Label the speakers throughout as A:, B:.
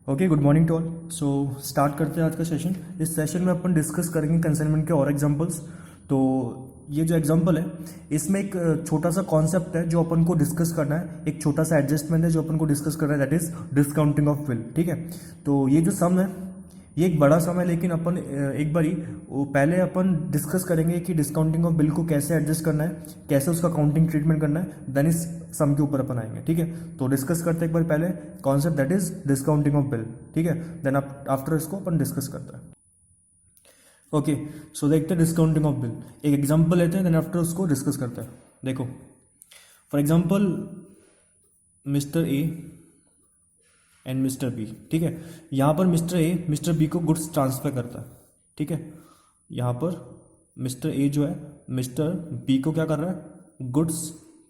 A: Okay, good morning to all. So start करते हैं आज का सेशन। इस सेशन में अपन डिस्कस करेंगे कंसाइनमेंट के और एग्जांपल्स। तो ये जो एग्जांपल है इसमें एक छोटा सा कॉन्सेप्ट है जो अपन को डिस्कस करना है, एक छोटा सा एडजस्टमेंट है जो अपन को डिस्कस करना है, that is discounting of bill. ठीक है, तो ये जो सम है ये एक बड़ा सम है, लेकिन अपन एक बारी पहले अपन डिस्कस करेंगे कि डिस्काउंटिंग ऑफ बिल को कैसे एडजस्ट करना है, कैसे उसका काउंटिंग ट्रीटमेंट करना है, देन इस सम के ऊपर अपन आएंगे। ठीक है, तो डिस्कस करते हैं एक बार पहले concept, that is discounting of bill. ठीक है, देन आफ्टर इसको अपन डिस्कस करते हैं। ओके, सो देखते हैं डिस्काउंटिंग ऑफ बिल। एक एग्जांपल लेते हैं, देन आफ्टर उसको डिस्कस करते हैं। देखो, for example mister A and mister B. ठीक है, यहाँ पर मिस्टर ए मिस्टर बी को गुड्स ट्रांसफर करता है। ठीक है, यहाँ पर मिस्टर ए जो है मिस्टर बी को क्या कर रहा है, गुड्स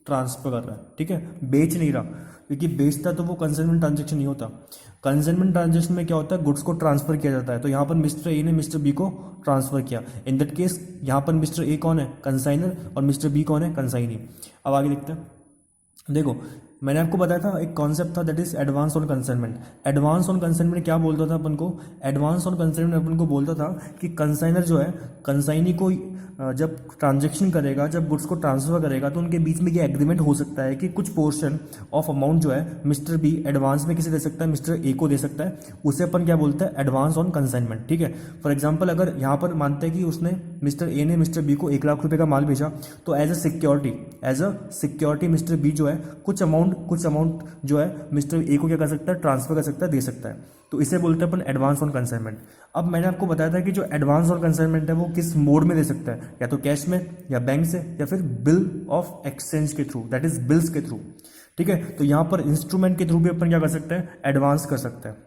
A: ट्रांसफर कर रहा है। ठीक है, बेच नहीं रहा, क्योंकि बेचता तो वो कंसाइनमेंट ट्रांजेक्शन नहीं होता। कंसाइनमेंट ट्रांजेक्शन में क्या होता है, गुड्स को ट्रांसफर किया जाता है। तो यहाँ पर मिस्टर ए ने मिस्टर बी को ट्रांसफर किया। इन दैट केस यहाँ पर मिस्टर ए कौन है, कंसाइनर, और मिस्टर बी कौन है, कंसाइनी। अब आगे देखते हैं। देखो, मैंने आपको बताया था एक कॉन्सेप्ट था, that is advance on consignment. Advance on consignment क्या बोलता था अपन को, एडवांस ऑन कंसाइनमेंट अपन को बोलता था कि कंसाइनर जो है कंसाइनी को जब ट्रांजेक्शन करेगा, जब गुड्स को ट्रांसफर करेगा, तो उनके बीच में ये एग्रीमेंट हो सकता है कि कुछ पोर्शन ऑफ अमाउंट जो है मिस्टर बी एडवांस में किसे दे सकता है, मिस्टर ए को दे सकता है। उसे अपन क्या बोलते हैं, एडवांस ऑन कंसाइनमेंट। ठीक है, फॉर एग्जाम्पल अगर यहाँ पर मानते हैं कि उसने मिस्टर ए ने मिस्टर बी को 1 लाख रुपए का माल भेजा, तो as a security mister B जो है कुछ अमाउंट जो है मिस्टर ए को क्या कर सकता है, ट्रांसफर कर सकता है, दे सकता है। तो इसे बोलते हैं अपन एडवांस ऑन कंसाइनमेंट। अब मैंने आपको बताया था कि जो एडवांस ऑन कंसाइनमेंट है वो किस मोड में दे सकता है, या तो कैश में, या बैंक से, या फिर बिल ऑफ एक्सचेंज के थ्रू, दैट इज बिल्स के थ्रू। ठीक है, तो यहाँ पर इंस्ट्रूमेंट के थ्रू भी अपन क्या कर सकते हैं, एडवांस कर सकते हैं।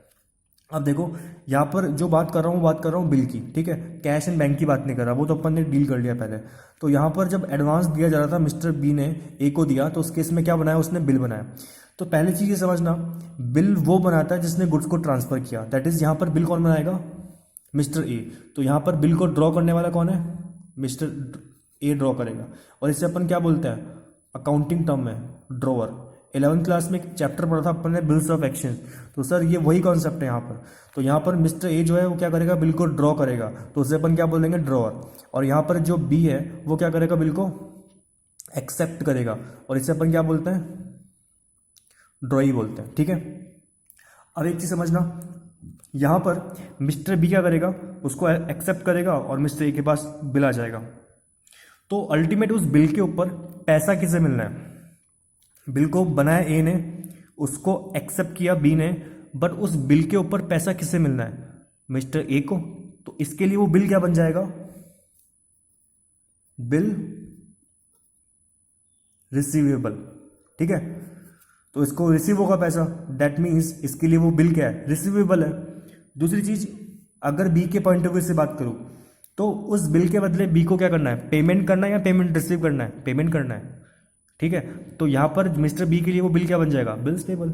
A: अब देखो, यहाँ पर जो बात कर रहा हूँ बिल की। ठीक है, कैश एंड बैंक की बात नहीं कर रहा, वो तो अपन ने डील कर लिया पहले। तो यहाँ पर जब एडवांस दिया जा रहा था, मिस्टर बी ने ए को दिया, तो उस केस में क्या बनाया, उसने बिल बनाया। तो पहली चीज ये समझना, बिल वो बनाता है जिसने गुड्स को ट्रांसफर किया, दैट इज यहाँ पर बिल कौन बनाएगा, मिस्टर ए। तो यहाँ पर बिल को ड्रॉ करने वाला कौन है, मिस्टर ए ड्रॉ करेगा। और इसे अपन क्या बोलते हैं, अकाउंटिंग टर्म में ड्रॉवर। 11th क्लास में एक चैप्टर पढ़ा था अपन ने, बिल्स ऑफ एक्सचेंज। तो सर ये वही कॉन्सेप्ट है यहाँ पर। तो यहाँ पर मिस्टर ए जो है वो क्या करेगा, बिल को ड्रॉ करेगा, तो उसे अपन क्या बोलेंगे, ड्रॉवर। और यहाँ पर जो बी है वो क्या करेगा, बिल को एक्सेप्ट करेगा, और इसे अपन क्या बोलते हैं, ड्रॉई बोलते हैं। ठीक है, अब एक चीज समझना, यहां पर मिस्टर बी क्या करेगा, उसको एक्सेप्ट करेगा, और मिस्टर ए के पास बिल आ जाएगा। तो अल्टीमेट उस बिल के ऊपर पैसा किसे मिलना है, बिल को बनाया ए ने, उसको एक्सेप्ट किया बी ने, बट उस बिल के ऊपर पैसा किसे मिलना है, मिस्टर ए को। तो इसके लिए वो बिल क्या बन जाएगा, बिल रिसीवेबल। ठीक है, तो इसको रिसीव होगा पैसा, दैट मीन्स इसके लिए वो बिल क्या है, रिसीवेबल है। दूसरी चीज, अगर बी के पॉइंट ऑफ व्यू से बात करूं, तो उस बिल के बदले बी को क्या करना है, पेमेंट करना है, या पेमेंट रिसीव करना है, पेमेंट करना है। ठीक है, तो यहां पर मिस्टर बी के लिए वो बिल क्या बन जाएगा, बिल्स पेबल।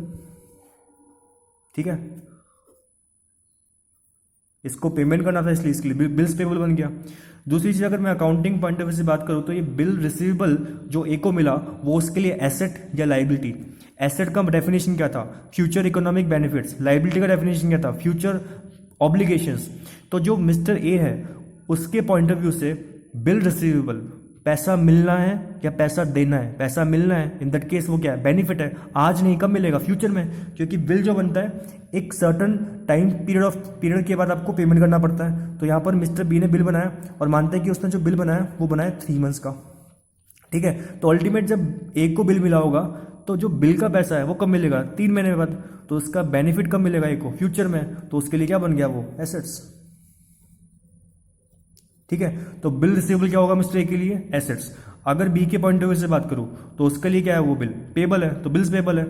A: ठीक है, इसको पेमेंट करना था इसलिए इसके लिए बिल्स पेबल बन गया। दूसरी चीज, अगर मैं अकाउंटिंग पॉइंट ऑफ व्यू से बात करूं, तो ये बिल रिसीवेबल जो ए को मिला वो उसके लिए एसेट या लाइबिलिटी। एसेट का डेफिनेशन क्या था, फ्यूचर इकोनॉमिक बेनिफिट्स। लाइबिलिटी का डेफिनेशन क्या था, फ्यूचर ऑब्लिगेशंस। तो जो मिस्टर ए है उसके पॉइंट ऑफ व्यू से बिल रिसीवेबल, पैसा मिलना है या पैसा देना है, पैसा मिलना है, इन दैट केस वो क्या है, बेनिफिट है। आज नहीं, कब मिलेगा, फ्यूचर में, क्योंकि बिल जो बनता है एक सर्टन टाइम पीरियड के बाद आपको पेमेंट करना पड़ता है। तो यहाँ पर मिस्टर बी ने बिल बनाया, और मानते हैं कि उसने जो बिल बनाया वो बनाया 3 मंथ्स का। ठीक है, तो अल्टीमेट जब ए को बिल मिला होगा, तो जो बिल का पैसा है वो कब मिलेगा, 3 महीने बाद। तो उसका बेनिफिट कब मिलेगा ए को, फ्यूचर में। तो उसके लिए क्या बन गया, वो एसेट्स। ठीक है, तो बिल रिसीवेबल क्या होगा मिस्टर ए के लिए, एसेट्स। अगर बी के पॉइंट ऑफ व्यू से बात करूं, तो उसके लिए क्या है, वो बिल पेबल है, तो बिल्स पेबल है।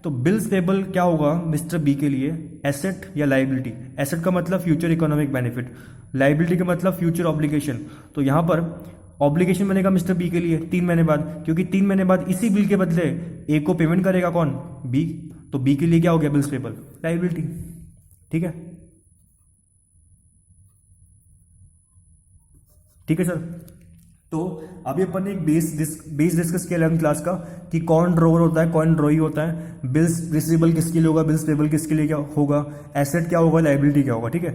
A: तो बिल्स पेबल क्या होगा मिस्टर बी के लिए, एसेट या लाइबिलिटी। एसेट का मतलब फ्यूचर इकोनॉमिक बेनिफिट, लाइबिलिटी का मतलब फ्यूचर ऑब्लिगेशन। तो यहां पर ऑब्लिगेशन बनेगा मिस्टर बी के लिए 3 महीने बाद, क्योंकि 3 महीने बाद इसी बिल के बदले ए को पेमेंट करेगा कौन, बी। तो बी के लिए क्या हो गया, बिल्स पेबल, लाइबिलिटी। ठीक है, ठीक है सर। तो अभी अपन ने एक बेस डिस्कस किया 11th क्लास का कि कौन ड्रॉवर होता है, कौन ड्रॉई होता है, बिल्स रिसीवेबल किसके लिए होगा, बिल्स पेबल किसके लिए क्या होगा, एसेट क्या होगा, लाइबिलिटी क्या होगा, ठीक है।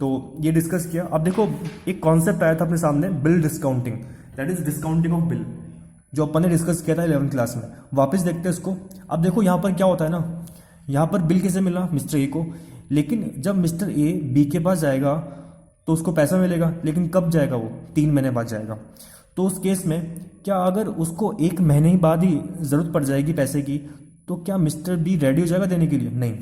A: तो ये डिस्कस किया। अब देखो एक कॉन्सेप्ट आया था अपने सामने, bill discounting, that is discounting of bill, जो अपन ने डिस्कस किया था 11th क्लास में। वापस देखते हैं इसको। अब देखो यहाँ पर क्या होता है ना, यहाँ पर बिल किसे मिला, मिस्टर ए को, लेकिन जब मिस्टर ए बी के पास जाएगा तो उसको पैसा मिलेगा, लेकिन कब जाएगा वो, 3 महीने बाद जाएगा। तो उस केस में क्या अगर उसको 1 महीने ही बाद ही ज़रूरत पड़ जाएगी पैसे की, तो क्या मिस्टर बी रेडी हो जाएगा देने के लिए? नहीं,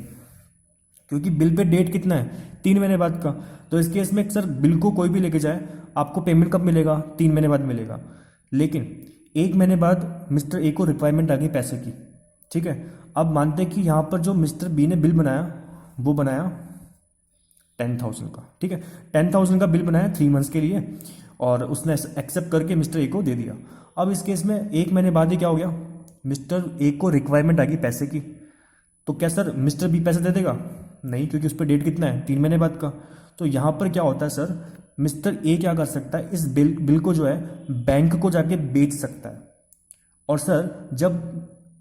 A: क्योंकि बिल पे डेट कितना है, 3 महीने बाद का। तो इस केस में सर बिल को कोई भी लेके जाए, आपको पेमेंट कब मिलेगा, 3 महीने बाद मिलेगा। लेकिन 1 महीने बाद मिस्टर ए को रिक्वायरमेंट आ गई पैसे की, ठीक है। अब मानते हैं कि यहाँ पर जो मिस्टर बी ने बिल बनाया वो बनाया 10,000 का, ठीक है। 10,000 का बिल बनाया 3 मंथ्स के लिए, और उसने एक्सेप्ट करके मिस्टर ए को दे दिया। अब इस केस में 1 महीने बाद ही क्या हो गया, मिस्टर ए को रिक्वायरमेंट आ गई पैसे की। तो क्या सर मिस्टर बी पैसे दे देगा? नहीं, क्योंकि उस पर डेट कितना है, 3 महीने बाद का। तो यहाँ पर क्या होता है सर, मिस्टर ए क्या कर सकता है, इस बिल को जो है बैंक को जाके बेच सकता है। और सर जब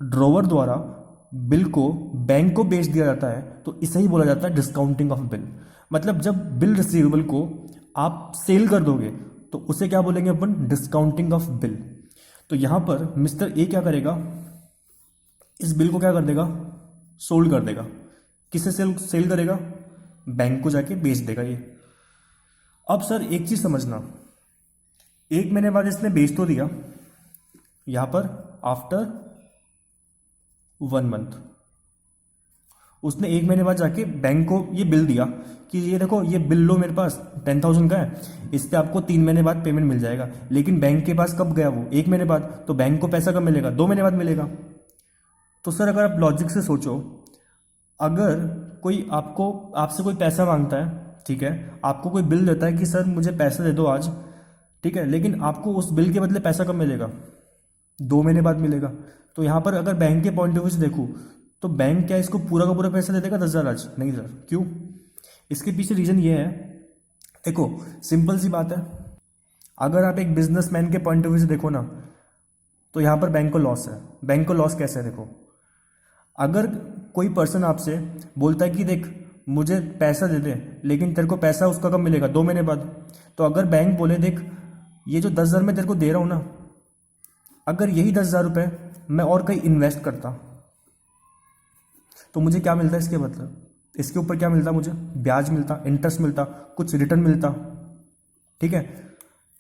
A: ड्रॉवर द्वारा बिल को बैंक को बेच दिया जाता है तो इसे ही बोला जाता है डिस्काउंटिंग ऑफ बिल। मतलब जब बिल रिसीवेबल को आप सेल कर दोगे तो उसे क्या बोलेंगे अपन, डिस्काउंटिंग ऑफ बिल। तो यहां पर मिस्टर ए क्या करेगा, इस बिल को क्या कर देगा, सोल्ड कर देगा। किसे सेल करेगा, बैंक को जाके बेच देगा ये। अब सर एक चीज समझना, 1 महीने बाद इसने बेच तो दिया, यहां पर आफ्टर 1 मंथ उसने 1 महीने बाद जाके बैंक को ये बिल दिया कि ये देखो ये बिल लो मेरे पास 10,000 का है, इस पे आपको 3 महीने बाद पेमेंट मिल जाएगा। लेकिन बैंक के पास कब गया वो, 1 महीने बाद। तो बैंक को पैसा कब मिलेगा, 2 महीने बाद मिलेगा। तो सर अगर आप लॉजिक से सोचो, अगर कोई आपसे कोई पैसा मांगता है, ठीक है, आपको कोई बिल देता है कि सर मुझे पैसा दे दो आज, ठीक है, लेकिन आपको उस बिल के बदले पैसा कब मिलेगा, 2 महीने बाद मिलेगा। तो यहाँ पर अगर बैंक के पॉइंट ऑफ व्यू से देखूँ तो बैंक क्या इसको पूरा का पूरा पैसा दे देगा 10,000 आज? नहीं सर। क्यों? इसके पीछे रीजन ये है, देखो सिंपल सी बात है, अगर आप एक बिजनेसमैन के पॉइंट ऑफ व्यू से देखो ना, तो यहाँ पर बैंक को लॉस है। बैंक को लॉस कैसे है, देखो अगर कोई पर्सन आपसे बोलता है कि देख मुझे पैसा दे दे, लेकिन तेरे को पैसा उसका कब मिलेगा, 2 महीने बाद। तो अगर बैंक बोले देख ये जो 10,000 मैं तेरे को दे रहा हूँ ना, अगर यही 10,000 रुपये मैं और कहीं इन्वेस्ट करता तो मुझे क्या मिलता है इसके मतलब, इसके ऊपर क्या मिलता, मुझे ब्याज मिलता, इंटरेस्ट मिलता, कुछ रिटर्न मिलता, ठीक है।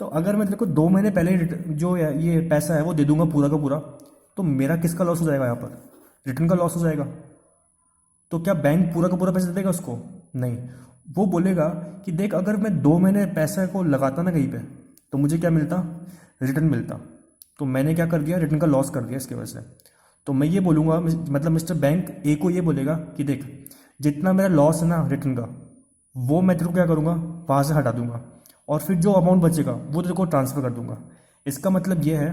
A: तो अगर मैं तेरे को 2 महीने पहले जो ये पैसा है वो दे दूंगा पूरा का पूरा, तो मेरा किसका लॉस हो जाएगा, यहाँ पर रिटर्न का लॉस हो जाएगा। तो क्या बैंक पूरा का पूरा पैसा दे देगा उसको? नहीं, वो बोलेगा कि देख अगर मैं 2 महीने पैसे को लगाता ना कहीं पे तो मुझे क्या मिलता, रिटर्न मिलता। तो मैंने क्या कर दिया, रिटर्न का लॉस कर दिया इसकी वजह से। तो मैं ये बोलूँगा, मतलब मिस्टर बैंक ए को ये बोलेगा कि देख जितना मेरा लॉस है ना रिटर्न का, वो मैं तेरे को क्या करूँगा, वहाँ से हटा दूंगा, और फिर जो अमाउंट बचेगा वो तेरे को ट्रांसफ़र कर दूंगा। इसका मतलब ये है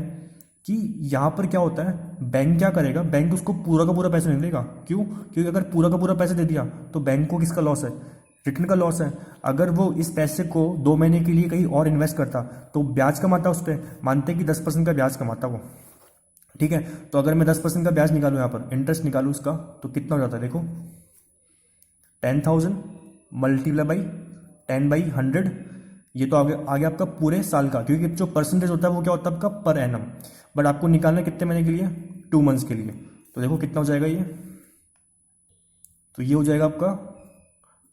A: कि यहाँ पर क्या होता है, बैंक क्या करेगा, बैंक उसको पूरा का पूरा पैसा नहीं देगा। क्यों? क्योंकि अगर पूरा का पूरा पैसा दे दिया तो बैंक को किसका लॉस है, रिटर्न का लॉस है। अगर वो इस पैसे को 2 महीने के लिए कहीं और इन्वेस्ट करता तो ब्याज कमाता उस पर, मानते कि 10% का ब्याज कमाता वो, ठीक है। तो अगर मैं 10% का ब्याज निकालूँ, यहाँ पर इंटरेस्ट निकालूँ उसका, तो कितना हो जाता है, देखो 10,000 मल्टीप्लाई बाई 10/100, ये तो आ गया आपका पूरे साल का, क्योंकि जो परसेंटेज होता है वो क्या होता है आपका पर एनम, बट आपको निकालना है कितने महीने के लिए, 2 मंथ्स के लिए। तो देखो कितना हो जाएगा ये, तो ये हो जाएगा आपका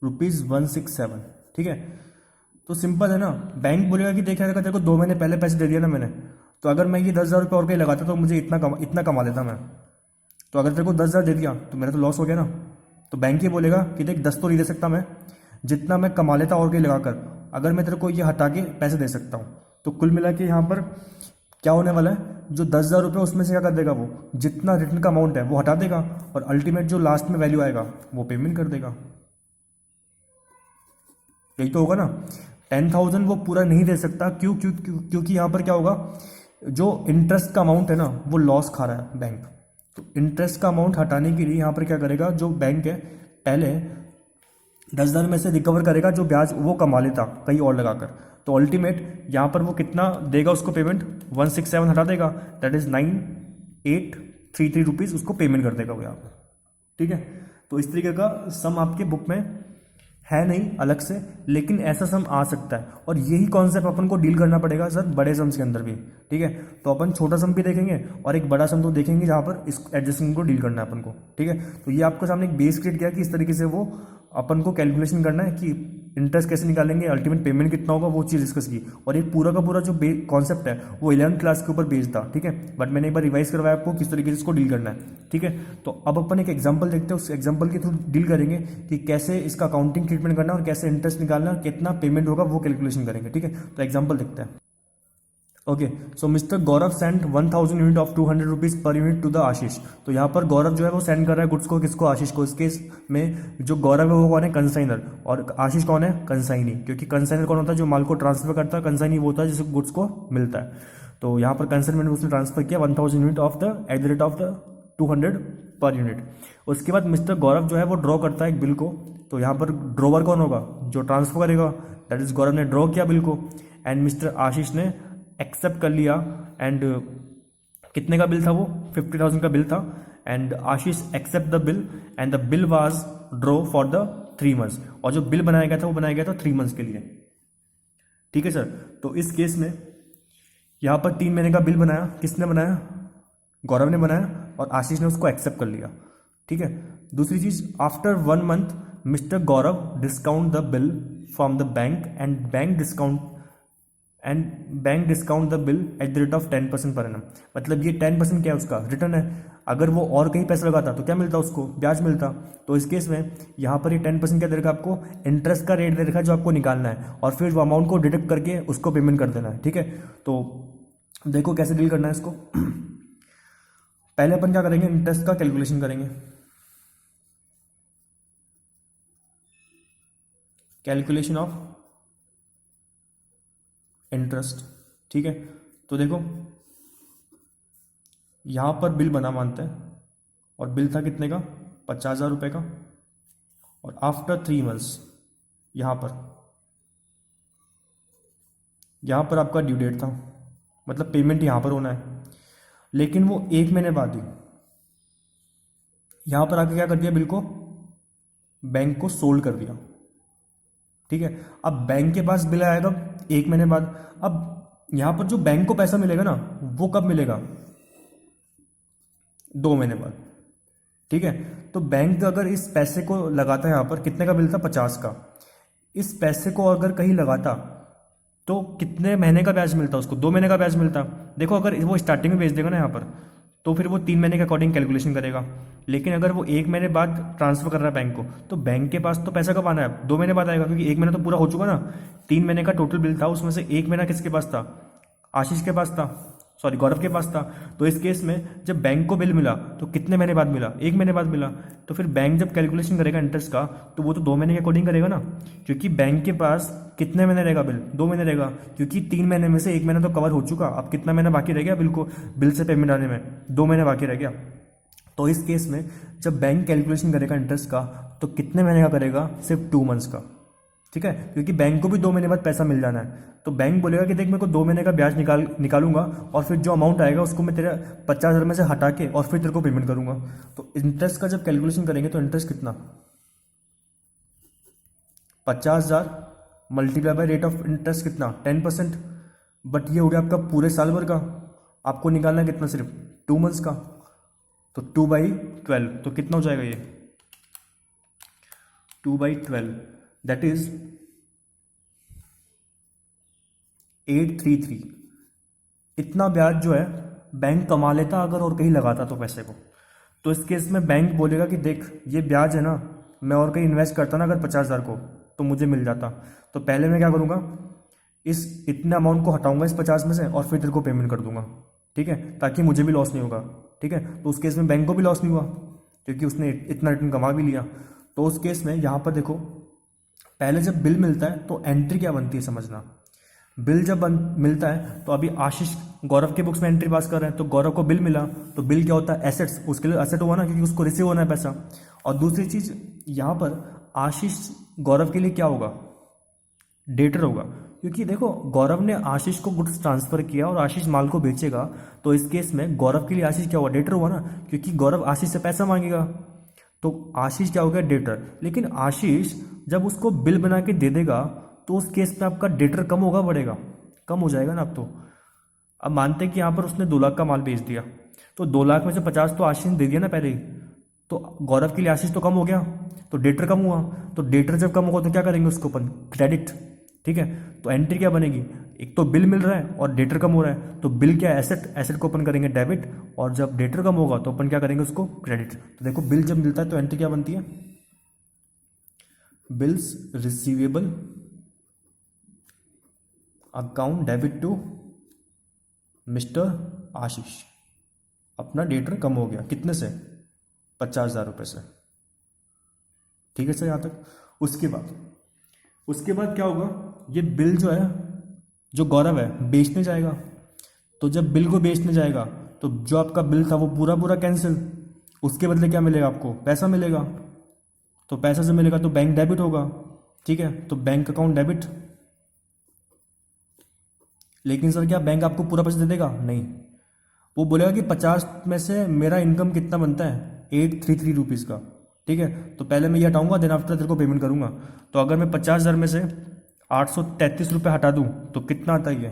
A: ₹167, ठीक है। तो सिंपल है ना, बैंक बोलेगा कि देख तेरे को 2 महीने पहले पैसे दे दिया ना मैंने, तो अगर मैं ये 10,000 रुपये और कहीं लगाता तो मुझे इतना कमा लेता मैं। तो अगर तेरे को 10,000 दे दिया तो मेरा तो लॉस हो गया ना। तो बैंक ये बोलेगा कि देख 10 तो नहीं दे सकता मैं, जितना मैं कमा लेता और कहीं लगाकर, अगर मैं तेरे को ये हटा के पैसे दे सकता हूँ। तो कुल मिला के यहाँ पर क्या होने वाला है, जो 10,000 रुपये उसमें से क्या कर देगा, वो जितना रिटर्न का अमाउंट है वो हटा देगा, और अल्टीमेट जो लास्ट में वैल्यू आएगा वो पेमेंट कर देगा। यही तो होगा ना। 10,000 वो पूरा नहीं दे सकता, क्योंकि यहाँ पर क्या होगा, जो इंटरेस्ट का अमाउंट है ना वो लॉस खा रहा है बैंक। तो इंटरेस्ट का अमाउंट हटाने के लिए यहाँ पर क्या करेगा, जो बैंक है पहले 10,000 में से रिकवर करेगा जो ब्याज वो कमा लेता कहीं और लगाकर। तो अल्टीमेट यहाँ पर वो कितना देगा उसको पेमेंट, 167 हटा देगा, दैट इज 9833 रुपीज़ उसको पेमेंट कर देगा वो यहाँ पर। ठीक है, तो इस तरीके का सम आपके बुक में है नहीं अलग से, लेकिन ऐसा सम आ सकता है। और यही कॉन्सेप्ट अपन को डील करना पड़ेगा सर बड़े सम्स के अंदर भी। ठीक है, तो अपन छोटा सम भी देखेंगे और एक बड़ा सम तो देखेंगे जहाँ पर इस एडजस्टिंग को डील करना है अपन को। ठीक है, तो ये आपके सामने एक बेस क्रिएट किया कि इस तरीके से वो अपन को कैलकुलेशन करना है कि इंटरेस्ट कैसे निकालेंगे, अल्टीमेट पेमेंट कितना होगा, वो चीज़ डिस्कस की। और ये पूरा का पूरा जो कॉन्सेप्ट है वो 11th क्लास के ऊपर बेस्ड था। ठीक है, बट मैंने एक बार रिवाइज करवाया आपको किस तरीके से इसको डील करना है। ठीक है, तो अब अपन एक एग्जांपल देखते हैं, उस एग्जांपल के थ्रू डील करेंगे कि कैसे इसका अकाउंटिंग ट्रीटमेंट करना और कैसे इंटरेस्ट निकालना और कितना पेमेंट होगा वो कैलकुलेशन करेंगे। ठीक है, तो एग्जाम्पल देखते हैं। Okay, so mister Gaurav send 1000 unit of 200 rupees per unit to the Ashish. तो यहाँ पर गौरव जो है वो सेंड कर रहा है गुड्स को, किसको, आशीष को। इस केस में जो गौरव है वो कौन है, कंसाइनर, और आशीष कौन है, कंसाइनी। क्योंकि कंसाइनर कौन होता है, जो माल को ट्रांसफर करता है, कंसाइनी वो होता है जिसको गुड्स को मिलता है। तो यहाँ पर कंसाइनमेंट उसने ट्रांसफर किया 1000 unit of the at the rate of the 200 per unit. उसके बाद मिस्टर गौरव जो है वो ड्रॉ करता है एक बिल को। तो यहाँ पर ड्रॉवर कौन होगा, जो ट्रांसफर करेगा, दैट इज गौरव ने ड्रॉ किया बिल को, एंड मिस्टर आशीष ने एक्सेप्ट कर लिया। एंड कितने का बिल था वो, 50,000 का बिल था। And Ashish accept the bill and the bill was draw for the 3 months. और जो बिल बनाया गया था वो बनाया गया था 3 मंथ्स के लिए। ठीक है सर, तो इस केस में यहाँ पर 3 महीने का बिल बनाया, किसने बनाया, गौरव ने बनाया, और आशीष ने उसको एक्सेप्ट कर लिया। ठीक है, दूसरी चीज, after 1 month mister Gaurav discount the bill from the bank and bank discount the bill at the rate of 10% per annum. मतलब ये 10% क्या है, उसका रिटर्न है। अगर वो और कहीं पैसा लगाता तो क्या मिलता उसको, ब्याज मिलता। तो इस केस में यहाँ पर ये 10% क्या दे रखा आपको, इंटरेस्ट का रेट दे रखा है जो आपको निकालना है, और फिर वो अमाउंट को डिडक्ट करके उसको पेमेंट कर देना है। ठीक है, तो देखो कैसे डील करना है इसको। पहले अपन क्या करेंगे, इंटरेस्ट का कैलकुलेशन करेंगे। Calculation of interest. ठीक है, तो देखो यहां पर बिल बना मानते हैं, और बिल था कितने का, 50,000 रुपये का। और आफ्टर 3 मंथ्स यहां पर आपका ड्यू डेट था, मतलब पेमेंट यहां पर होना है। लेकिन वो 1 महीने बाद ही यहां पर आके क्या कर दिया, बिल को बैंक को सोल्ड कर दिया। ठीक है, अब बैंक के पास बिल आएगा 1 महीने बाद। अब यहां पर जो बैंक को पैसा मिलेगा ना, वो कब मिलेगा, 2 महीने बाद। ठीक है, तो बैंक अगर इस पैसे को लगाता है, यहां पर कितने का बिल था, 50 का, इस पैसे को अगर कहीं लगाता तो कितने महीने का ब्याज मिलता उसको, 2 महीने का ब्याज मिलता। देखो अगर वो स्टार्टिंग में बेच देगा ना यहाँ पर, तो फिर वो 3 महीने के अकॉर्डिंग कैलकुलेशन करेगा। लेकिन अगर वो 1 महीने बाद ट्रांसफर कर रहा है बैंक को, तो बैंक के पास तो पैसा कब आना है, 2 महीने बाद आएगा, क्योंकि 1 महीना तो पूरा हो चुका ना। 3 महीने का टोटल बिल था, उसमें से 1 महीना किसके पास था, आशीष के पास था, सॉरी गौरव के पास था। तो इस केस में जब बैंक को बिल मिला तो कितने महीने बाद मिला, 1 महीने बाद मिला। तो फिर बैंक जब कैलकुलेशन करेगा इंटरेस्ट का, तो वो तो 2 महीने के अकॉर्डिंग करेगा ना, क्योंकि बैंक के पास कितने महीने रहेगा बिल, 2 महीने रहेगा, क्योंकि 3 महीने में से 1 महीना तो कवर हो चुका। अब कितना महीना बाकी रह गया बिल को, बिल से पेमेंट आने में 2 महीने बाकी रह गया। तो इस केस में जब बैंक कैलकुलेशन करेगा इंटरेस्ट का, तो कितने महीने का करेगा, सिर्फ 2 मंथ्स का। ठीक है, क्योंकि बैंक को भी 2 महीने बाद पैसा मिल जाना है। तो बैंक बोलेगा कि देख मेरे को 2 महीने का ब्याज निकालूंगा, और फिर जो अमाउंट आएगा उसको मैं तेरे 50,000 में से हटा के और फिर तेरे को पेमेंट करूंगा। तो इंटरेस्ट का जब कैलकुलेशन करेंगे तो इंटरेस्ट कितना, 50,000 multiply by rate of interest कितना, 10%। बट ये हो गया आपका पूरे साल भर का, आपको निकालना है कितना, सिर्फ 2 मंथ्स का। तो 2/12, तो कितना हो जाएगा ये, 2/12, दैट इज 833। इतना ब्याज जो है बैंक कमा लेता अगर और कहीं लगाता तो पैसे को। तो इस केस में बैंक बोलेगा कि देख ये ब्याज है ना, मैं और कहीं इन्वेस्ट करता ना अगर 50,000 को, तो मुझे मिल जाता। तो पहले मैं क्या करूँगा, इस इतने अमाउंट को हटाऊंगा इस 50 में से, और फिर तेरे को पेमेंट कर दूंगा। ठीक है, ताकि मुझे भी लॉस नहीं होगा। ठीक है, तो उस केस में बैंक को भी लॉस नहीं हुआ, क्योंकि उसने इतना रिटर्न कमा भी लिया। तो उस केस में यहाँ पर देखो, पहले जब बिल मिलता है तो एंट्री क्या बनती है समझना। बिल जब मिलता है तो अभी आशीष गौरव के बुक्स में एंट्री पास कर रहे हैं, तो गौरव को बिल मिला, तो बिल क्या होता है, एसेट्स, उसके लिए एसेट हुआ ना, क्योंकि उसको रिसीव होना है पैसा। और दूसरी चीज यहाँ पर आशीष गौरव के लिए क्या होगा, डेटर होगा, क्योंकि देखो गौरव ने आशीष को गुड्स ट्रांसफर किया और आशीष माल को बेचेगा, तो इस केस में गौरव के लिए आशीष क्या हुआ, डेटर हुआ ना, क्योंकि गौरव आशीष से पैसा मांगेगा, तो आशीष क्या हो गया, डेटर। लेकिन आशीष जब उसको बिल बना के दे देगा तो उस केस में आपका डेटर कम होगा बढ़ेगा, कम हो जाएगा ना। अब तो अब मानते हैं कि यहाँ पर उसने 2 लाख का माल बेच दिया, तो 2 लाख में से 50 तो आशीष ने दे दिया ना पहले ही, तो गौरव के लिए आशीष तो कम हो गया, तो डेटर कम हुआ, तो डेटर जब कम होगा तो क्या करेंगे उसको अपन, क्रेडिट। ठीक है, तो एंट्री क्या बनेगी, एक तो बिल मिल रहा है और डेटर कम हो रहा है, तो बिल क्या है, एसेट, एसेट को अपन करेंगे डेबिट, और जब डेटर कम होगा तो अपन क्या करेंगे उसको क्रेडिट। तो देखो बिल जब मिलता है तो एंट्री क्या बनती है, bills receivable account debit to mister Ashish. अपना डेटर कम हो गया कितने से, 50,000 रुपये से। ठीक है सर यहाँ तक। उसके बाद क्या होगा, ये बिल जो है, जो गौरव है बेचने जाएगा, तो जब बिल को बेचने जाएगा तो जो आपका बिल था वो पूरा पूरा कैंसिल, उसके बदले क्या मिलेगा आपको, पैसा मिलेगा, तो पैसा से मिलेगा तो बैंक डेबिट होगा। ठीक है, तो बैंक अकाउंट डेबिट। लेकिन सर क्या बैंक आपको पूरा पैसा दे देगा, नहीं, वो बोलेगा कि 50 में से मेरा इनकम कितना बनता है, 833 रुपीज़ का। ठीक है, तो पहले मैं ये हटाऊंगा, देन आफ्टर तेरे को पेमेंट करूंगा। तो अगर मैं 50,000 में से 833 रुपये हटा दूं तो कितना आता है, ये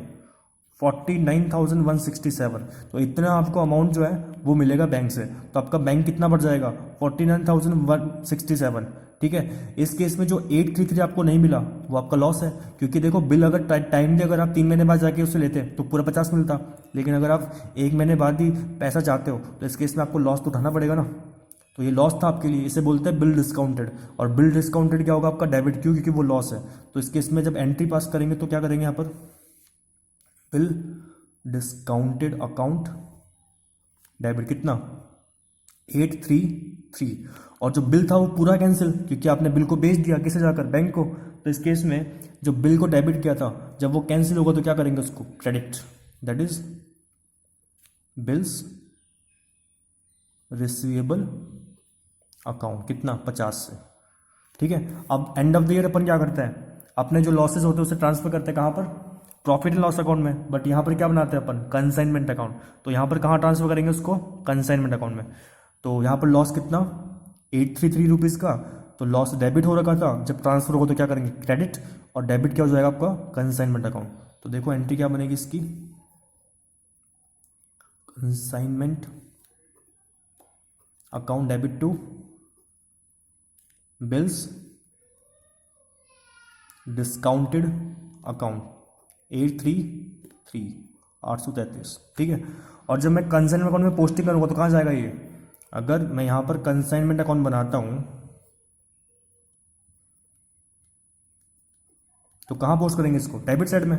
A: 49,167। तो इतना आपको अमाउंट जो है वो मिलेगा बैंक से, तो आपका बैंक कितना बढ़ जाएगा, 49,167। ठीक है, इस केस में जो 833 आपको नहीं मिला वो आपका लॉस है, क्योंकि देखो बिल अगर टाइम दे, अगर आप 3 महीने बाद जाके उससे लेते तो पूरा 50 मिलता, लेकिन अगर आप 1 महीने बाद ही पैसा चाहते हो तो इस केस में आपको लॉस तो उठाना पड़ेगा ना। तो ये लॉस था आपके लिए, इसे बोलते हैं बिल डिस्काउंटेड। और बिल डिस्काउंटेड क्या होगा आपका, डेबिट, क्यों, क्योंकि वो लॉस है। तो इस केस में जब एंट्री पास करेंगे तो क्या करेंगे यहाँ पर, बिल डिस्काउंटेड अकाउंट डेबिट, कितना 833। और जो बिल था वो पूरा कैंसिल, क्योंकि आपने बिल को बेच दिया किसे जाकर, बैंक को। तो इस केस में जो बिल को डेबिट किया था जब वो कैंसिल होगा तो क्या करेंगे उसको, credit, that is bills receivable account, कितना 50 से। ठीक है, अब एंड ऑफ द ईयर अपन क्या करते हैं, अपने जो लॉसेज होते हैं उसे ट्रांसफर करते हैं कहाँ पर, प्रॉफिट एंड लॉस अकाउंट में। बट यहाँ पर क्या बनाते हैं अपन, कंसाइनमेंट अकाउंट। तो यहाँ पर कहाँ ट्रांसफर करेंगे उसको, कंसाइनमेंट अकाउंट में। तो यहाँ पर लॉस कितना, 833 रुपीज़ का, तो लॉस डेबिट हो रखा था, जब ट्रांसफर होगा तो क्या करेंगे, क्रेडिट, और डेबिट क्या हो जाएगा आपका, कंसाइनमेंट अकाउंट। तो देखो एंट्री क्या बनेगी इसकी, consignment account debit to bills discounted account 833। ठीक है, और जब मैं कंसाइनमेंट अकाउंट में पोस्टिंग करूंगा तो कहाँ जाएगा ये, अगर मैं यहां पर कंसाइनमेंट अकाउंट बनाता हूं तो कहाँ पोस्ट करेंगे इसको, डेबिट साइड में,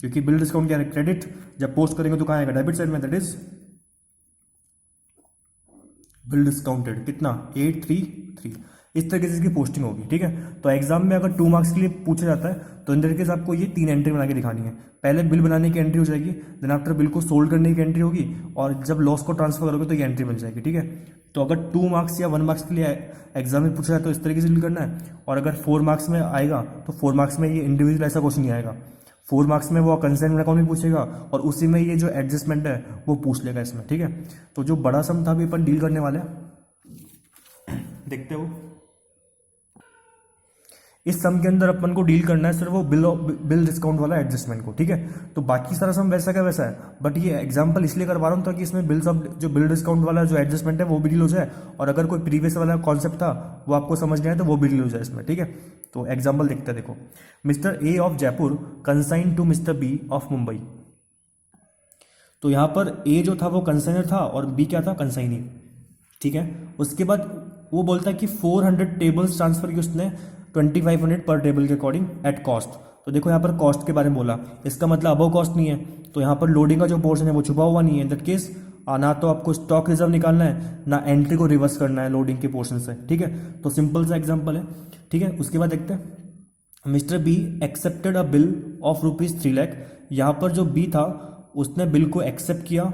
A: क्योंकि बिल डिस्काउंट क्या है, क्रेडिट। जब पोस्ट करेंगे तो कहाँ आएगा, डेबिट साइड में, दैट इज बिल डिस्काउंटेड, कितना 833। इस तरीके से इसकी पोस्टिंग होगी। ठीक है, तो एग्जाम में अगर 2 मार्क्स के लिए पूछा जाता है तो इन तरीके से आपको ये 3 एंट्री बना के दिखानी है। पहले बिल बनाने की एंट्री हो जाएगी, देन आफ्टर बिल को सोल्ड करने की एंट्री होगी, और जब लॉस को ट्रांसफर करोगे तो ये एंट्री बन जाएगी। ठीक है, तो अगर 2 मार्क्स या 1 मार्क्स के लिए एग्जाम में पूछा जाए तो इस तरीके से डील करना है, और अगर 4 मार्क्स में आएगा तो 4 मार्क्स में ये इंडिविजुअल ऐसा क्वेश्चन नहीं आएगा। 4 मार्क्स में वो कंसाइनमेंट अकाउंट भी पूछेगा और उसी में ये जो एडजस्टमेंट है वो पूछ लेगा इसमें। ठीक है, तो जो बड़ा सम था अभी अपन डील करने वाले हैं, देखते हो इस सम के अंदर अपन को डील करना है सिर्फ वो बिल डिस्काउंट वाला एडजस्टमेंट को। ठीक है, तो बाकी सारा सम वैसा का वैसा है, बट ये एग्जांपल इसलिए करवा रहा हूँ ताकि इसमें जो बिल डिस्काउंट वाला जो एडजस्टमेंट है वो भी डील हो जाए, और अगर कोई प्रीवियस वाला कॉन्सेप्ट था वो आपको समझ नहीं आया तो वो भी डील हो जाए इसमें। ठीक है, तो एग्जाम्पल देखते हैं। देखो, mister A of Jaipur consign to mister B of Mumbai. तो यहाँ पर ए जो था वो कंसाइनर था और बी क्या था, कंसाइनी। ठीक है, उसके बाद वो बोलता है कि 400 टेबल्स ट्रांसफर की उसने 2500 पर टेबल के अकॉर्डिंग एट कॉस्ट। तो देखो यहाँ पर कॉस्ट के बारे में बोला, इसका मतलब अबव कॉस्ट नहीं है, तो यहाँ पर लोडिंग का जो पोर्शन है वो छुपा हुआ नहीं है। इन दैट केस ना तो आपको स्टॉक रिजर्व निकालना है ना एंट्री को रिवर्स करना है लोडिंग के पोर्शन से। ठीक है, तो सिंपल सा एग्जाम्पल है। ठीक है, उसके बाद देखते हैं, mister be accepted a bill of ₹3 lakh. यहाँ पर जो बी था उसने बिल को एक्सेप्ट किया,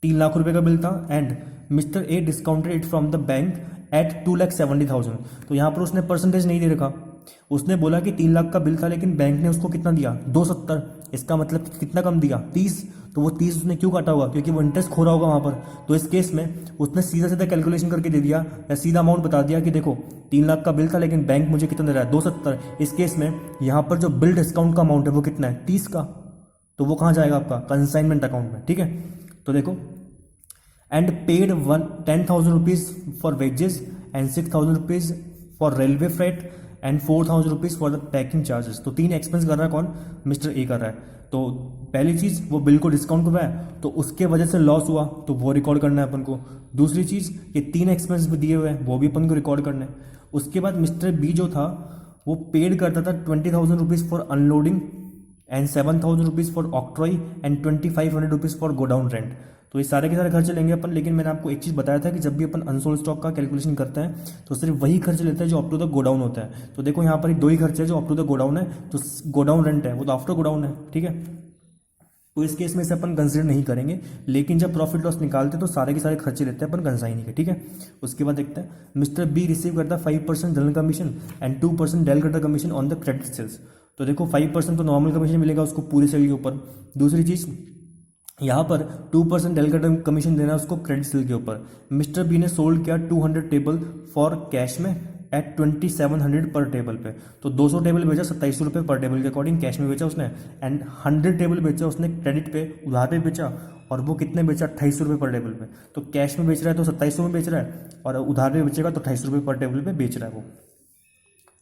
A: 3 लाख रुपए का बिल था, and mister A discounted it from the bank at 2,70,000। तो यहाँ पर उसने परसेंटेज नहीं दे रखा, उसने बोला कि 3 लाख का बिल था लेकिन बैंक ने उसको कितना दिया, 270। इसका मतलब कि कितना कम दिया, 30। तो वो 30 उसने क्यों काटा होगा, क्योंकि वो इंटरेस्ट खो रहा होगा वहाँ पर। तो इस केस में उसने सीधा सीधा कैलकुलेशन करके दे दिया या सीधा अमाउंट बता दिया कि देखो 3 लाख का बिल था लेकिन बैंक मुझे कितना दे रहा है, 270। इस केस में यहाँ पर जो बिल डिस्काउंट का अमाउंट है वो कितना है, 30 का। तो वो कहाँ जाएगा आपका, कंसाइनमेंट अकाउंट में। ठीक है, तो देखो and paid 10,000 rupees for wages and 6,000 rupees for railway freight and 4,000 rupees for the packing charges. तो 3 एक्सपेंस कर रहा है कौन, मिस्टर ए कर रहा है। तो पहली चीज वो बिल को डिस्काउंट करवाया तो उसके वजह से लॉस हुआ तो वो रिकॉर्ड करना है अपन को। दूसरी चीज ये 3 एक्सपेंस भी दिए हुए हैं वो भी अपन को रिकॉर्ड करना है। उसके बाद मिस्टर बी जो था वो पेड करता था 20,000 rupees for unloading and 7,000 rupees for octroi and 2,500 rupees for godown rent. तो ये सारे के सारे खर्चे लेंगे अपन, लेकिन मैंने आपको एक चीज़ बताया था कि जब भी अपन अनसोल्ड स्टॉक का कैलकुलेशन करते हैं तो सिर्फ वही खर्च लेते हैं जो अप टू द गोडाउन होता है। तो देखो यहाँ पर 2 ही खर्चे हैं जो अप टू द गोडाउन है, तो गोडाउन रेंट है वो तो आफ्टर गोडाउन है। ठीक है, तो इस केस में से अपन कंसिडर नहीं करेंगे, लेकिन जब प्रॉफिट लॉस निकालते हैं तो सारे के सारे खर्चे लेते हैं अपन कंसाइनी के। ठीक है, उसके बाद देखते हैं मिस्टर बी रिसीव करता है 5% general commission and 2% del credere commission on the credit sales. तो देखो 5% तो नॉर्मल कमीशन मिलेगा उसको पूरे सेल के ऊपर। दूसरी चीज़ यहाँ पर 2% डेल कटर कमीशन देना है उसको क्रेडिट सेल के ऊपर। मिस्टर बी ने सोल्ड किया 200 टेबल फॉर कैश में एट 2,700 पर टेबल पे। तो 200 टेबल बेचा 2700 रुपये पर टेबल के अकॉर्डिंग कैश में बेचा उसने, एंड 100 टेबल बेचा उसने क्रेडिट पे उधार पे बेचा, और वो कितने बेचा, 2800 रुपये पर टेबल पे। तो कैश में बेच रहा है तो 2700 में बेच रहा है, और उधार पे बेचेगा तो 2800 रुपये पर टेबल पे बेच रहा है वो।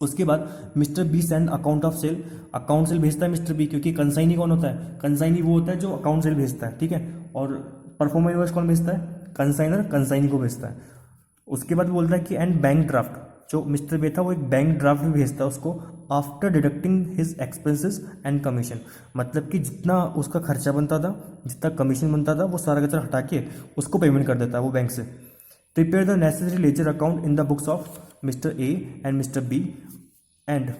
A: उसके बाद mister B send account of sale, account sale भेजता है मिस्टर बी, क्योंकि कंसाइनी कौन होता है, कंसाइनी वो होता है जो अकाउंट सेल भेजता है। ठीक है, और परफॉर्मर इनवॉइस कौन भेजता है, कंसाइनर कंसाइनी को भेजता है। उसके बाद बोलता है कि एंड बैंक ड्राफ्ट, जो मिस्टर बे था वो एक बैंक ड्राफ्ट भी भेजता है उसको after deducting his expenses and commission. मतलब कि जितना उसका खर्चा बनता था, जितना कमीशन बनता था, वो सारा कचरा हटा के उसको पेमेंट कर देता है वो बैंक से। Prepare the necessary ledger account in the books of mister A and mister B and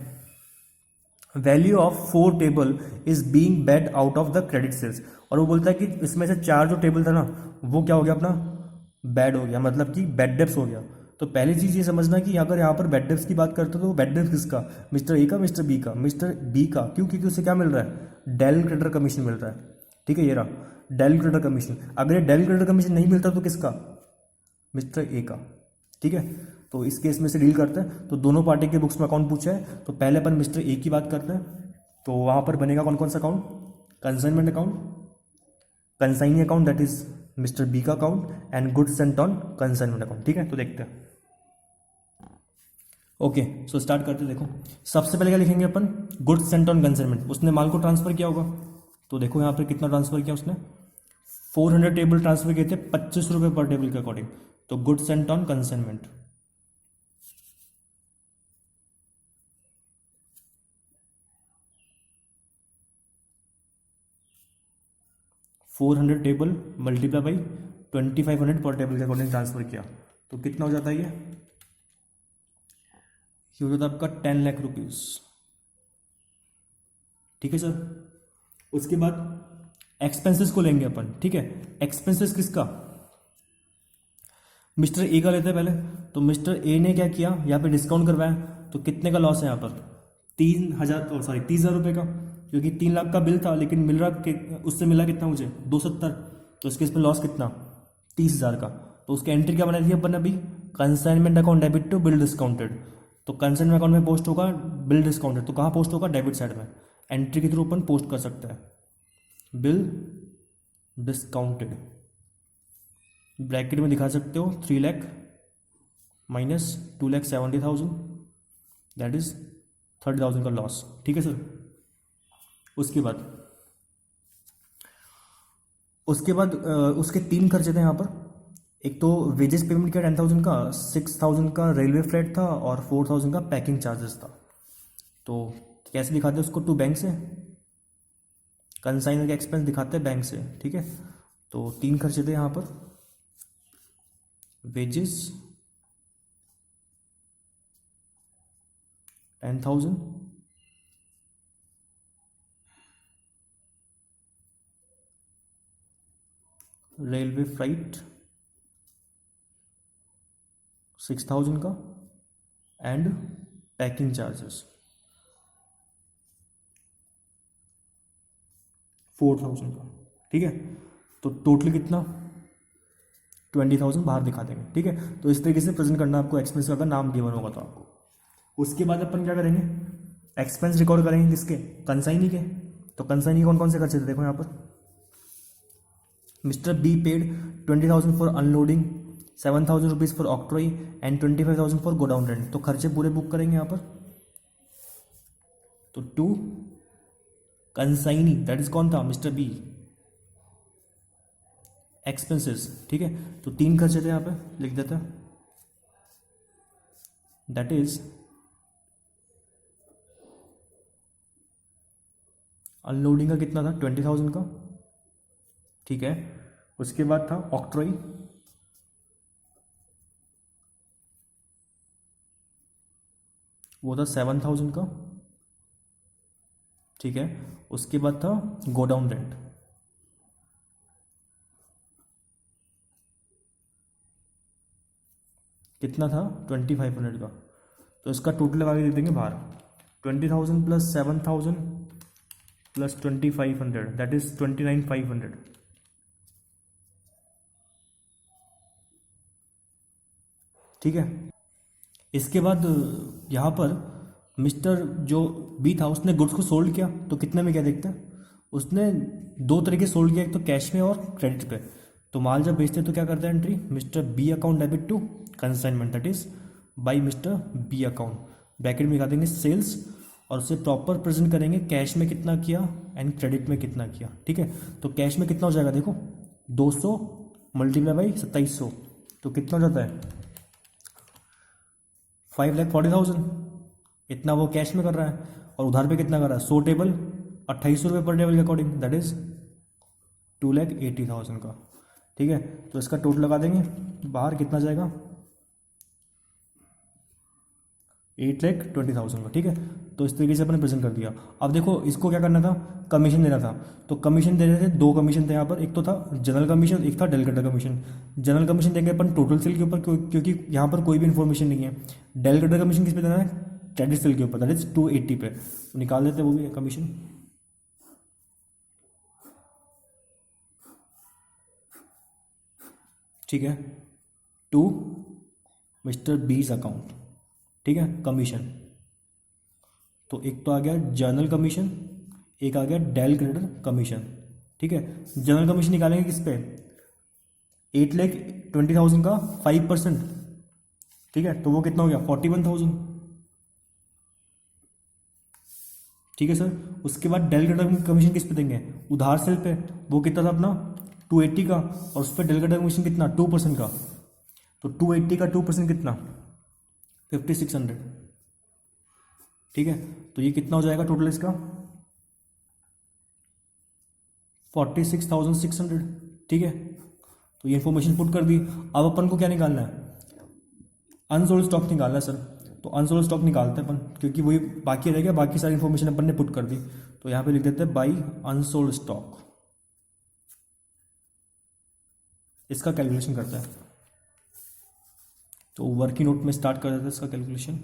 A: value of 4 table is being bad out of the credit sales. और वो बोलता है कि इसमें से 4 जो टेबल था ना वो क्या हो गया, अपना बैड हो गया, मतलब कि बैड डेप्स हो गया। तो पहली चीज़ ये समझना कि अगर यहाँ पर बैड डेप्स की बात करते हो तो वो बैड डेप्स किसका, मिस्टर ए का, मिस्टर बी का, मिस्टर बी का। क्यों, क्योंकि उसे क्या मिल रहा है, डेल क्रेडिटर कमीशन मिल रहा है। ठीक है, ये रहा डेल क्रेडिटर कमीशन। अगर ये डेल क्रेडिटर कमीशन नहीं मिलता तो किसका, मिस्टर ए का। ठीक है, तो इस केस में से डील करते हैं। तो दोनों पार्टी के बुक्स में अकाउंट पूछा है, तो पहले अपन मिस्टर ए की बात करते हैं। तो वहाँ पर बनेगा कौन कौन सा account, consignment account, consignee account that is mister B का account, and goods sent on consignment account. ठीक है, तो देखते हैं। ओके, सो स्टार्ट करते हैं। देखो सबसे पहले क्या लिखेंगे अपन, गुड्स सेंट ऑन कंसाइनमेंट। उसने माल को ट्रांसफर किया होगा, तो देखो यहाँ पर कितना ट्रांसफर किया उसने, 400 टेबल ट्रांसफर किए थे 25 रुपये पर टेबल के अकॉर्डिंग। तो goods sent on consignment 400 table multiply by 2,500 पर टेबल के अकॉर्डिंग ट्रांसफर किया, तो कितना हो जाता है ये हो जाता है आपका 10 लाख रुपीज। ठीक है सर, उसके बाद एक्सपेंसेस को लेंगे अपन। ठीक है, एक्सपेंसेस किसका, मिस्टर ए का लेते हैं पहले। तो मिस्टर ए ने क्या किया, यहाँ पे डिस्काउंट करवाया, तो कितने का लॉस है यहाँ पर, 3,000 सॉरी 30,000 रुपये का, क्योंकि 3 लाख का बिल था लेकिन मिल रहा उससे मिला कितना मुझे, 270। तो इसके इसमें लॉस कितना, 30,000 का। तो उसकी एंट्री क्या बनाई थी अपन अभी, consignment account debit to bill discounted. तो कंसाइनमेंट अकाउंट में पोस्ट होगा बिल डिस्काउंटेड, तो कहाँ पोस्ट होगा, डेबिट साइड में। एंट्री के थ्रू अपन पोस्ट कर सकते हैं बिल डिस्काउंटेड, ब्रैकेट में दिखा सकते हो 3 लाख माइनस 2,70,000 दैट इज 30,000 का लॉस। ठीक है सर, उसके बाद उसके 3 खर्चे थे यहाँ पर। एक तो वेजेस पेमेंट किया 10,000 का, 6,000 का रेलवे फ्रेट था, और 4,000 का पैकिंग चार्जेस था। तो कैसे दिखाते हैं उसको, टू बैंक से, कंसाइनर का एक्सपेंस दिखाते हैं बैंक से। ठीक है, तो 3 खर्चे थे यहाँ पर, वेजेस 10,000, रेलवे फ्लाइट 6,000 का एंड पैकिंग चार्जेस 4,000 का, ठीक है। तो टोटल कितना 20,000 बाहर दिखा देंगे, ठीक है। तो इस तरीके से प्रेजेंट करना आपको एक्सपेंस का, अगर नाम गिवन होगा तो आपको। उसके बाद अपन क्या करेंगे, एक्सपेंस रिकॉर्ड करेंगे किसके, कंसाइनी के। तो कंसाइनी कौन कौन से खर्चे थे देखो यहाँ पर, mister be paid 20,000 for unloading, 7,000 rupees for octroi and 25,000 for godown rent. तो खर्चे पूरे बुक करेंगे यहाँ पर। तो टू कंसाइनी दैट इज कौन था, मिस्टर बी, एक्सपेंसेस, ठीक है। तो 3 खर्चे थे यहाँ पे, लिख देते हैं। दैट इज अनलोडिंग का कितना था 20,000 का, ठीक है। उसके बाद था ऑक्ट्रॉय, वो था 7,000 का, ठीक है। उसके बाद था गोडाउन रेंट, कितना था 2,500 का। तो इसका टोटल लगा के दे देंगे बाहर, 20,000 प्लस 7,000 प्लस 2,500 दैट इज 29,500, ठीक है। इसके बाद यहाँ पर मिस्टर जो बी था उसने गुड्स को सोल्ड किया, तो कितने में क्या देखते हैं, उसने 2 तरीके सोल्ड किया, एक तो कैश में और क्रेडिट पे। तो माल जब बेचते हैं तो क्या करता है entry, mister B account debit to consignment that is by mister B account, bracket में लिखा देंगे सेल्स, और उसे प्रॉपर प्रेजेंट करेंगे कैश में कितना किया एंड क्रेडिट में कितना किया, ठीक है। तो कैश में कितना हो जाएगा देखो, 200 मल्टीप्लाई बाई 2700, तो कितना हो जाता है 5,40,000, इतना वो कैश में कर रहा है। और उधार पे कितना कर रहा है, 100 टेबल 2,800 रुपये पर टेबल के अकॉर्डिंग दैट इज 2,80,000 का, ठीक है। तो इसका टोटल लगा देंगे बाहर, कितना जाएगा 8,20,000 का, ठीक है। तो इस तरीके से अपने प्रेजेंट कर दिया। अब देखो इसको क्या करना था, कमीशन देना था। तो कमीशन दे रहे थे, 2 कमीशन थे यहाँ पर, एक तो था जनरल कमीशन, एक था डेलीगेटर कमीशन। जनरल कमीशन देंगे अपन टोटल सेल के ऊपर, क्योंकि यहाँ पर कोई भी इन्फॉर्मेशन नहीं है। डेलीगेटर कमीशन किस पे देना है, क्रेडिट सेल के ऊपर दैट इज 280 पे। तो निकाल देते वो भी कमीशन, ठीक है, टू मिस्टर बीज अकाउंट, ठीक है, कमीशन। तो एक तो आ गया जर्नल कमीशन, एक आ गया डेल क्रेडिटर कमीशन, ठीक है। जर्नल कमीशन निकालेंगे किस पे, 8,20,000 का 5%, ठीक है। तो वो कितना हो गया 41,000, ठीक है सर। उसके बाद डेल क्रेडिटर कमीशन किस पे देंगे, उधार सेल पे, वो कितना था अपना 280 का, और उस पर डेल क्रेडिटर कमीशन कितना 2% का। तो 280 का 2% कितना 5,600, ठीक है। तो ये कितना हो जाएगा टोटल इसका 46,600, ठीक है। तो ये इन्फॉर्मेशन पुट कर दी। अब अपन को क्या निकालना है, अनसोल्ड स्टॉक निकालना है सर। तो अनसोल्ड स्टॉक निकालते हैं अपन, क्योंकि वही बाकी रह गया, बाकी सारी इन्फॉर्मेशन अपन ने पुट कर दी। तो यहाँ पे लिख देते हैं बाई अनसोल्ड स्टॉक, इसका कैलकुलेशन करता है। तो वर्किंग नोट में स्टार्ट कर देते हैं इसका कैलकुलेशन,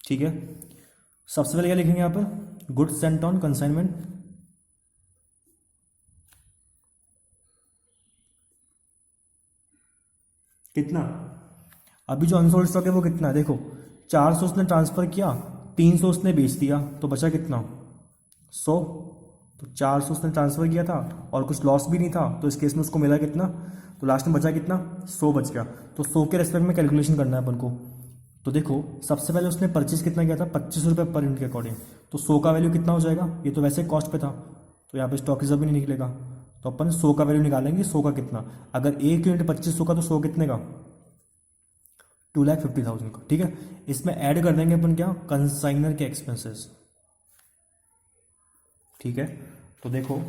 A: ठीक है। सबसे पहले क्या लिखेंगे यहाँ पर, गुड्स सेंट ऑन कंसाइनमेंट, कितना, अभी जो अनसोल्ड स्टॉक है वो कितना है देखो, 400 उसने ट्रांसफर किया, 300 उसने बेच दिया, तो बचा कितना 100। तो 400 उसने ट्रांसफर किया था और कुछ लॉस भी नहीं था, तो इस केस में उसको मिला कितना, तो लास्ट में बचा कितना 100 बच गया। तो 100 के रेस्पेक्ट में कैलकुलेशन करना है अपन को। तो देखो सबसे पहले उसने परचेज कितना किया था 25 रुपये पर यूनिट के अकॉर्डिंग, तो 100 का वैल्यू कितना हो जाएगा, ये तो वैसे कॉस्ट पे था, तो यहाँ पे स्टॉक रिजर्व भी नहीं निकलेगा। तो अपन 100 का वैल्यू निकालेंगे, 100 का कितना, अगर 1 यूनिट 2500 का, तो 100 कितने का 2,50,000 का, ठीक है। इसमें ऐड कर देंगे अपन क्या, कंसाइनर के एक्सपेंसेस, ठीक है। तो देखो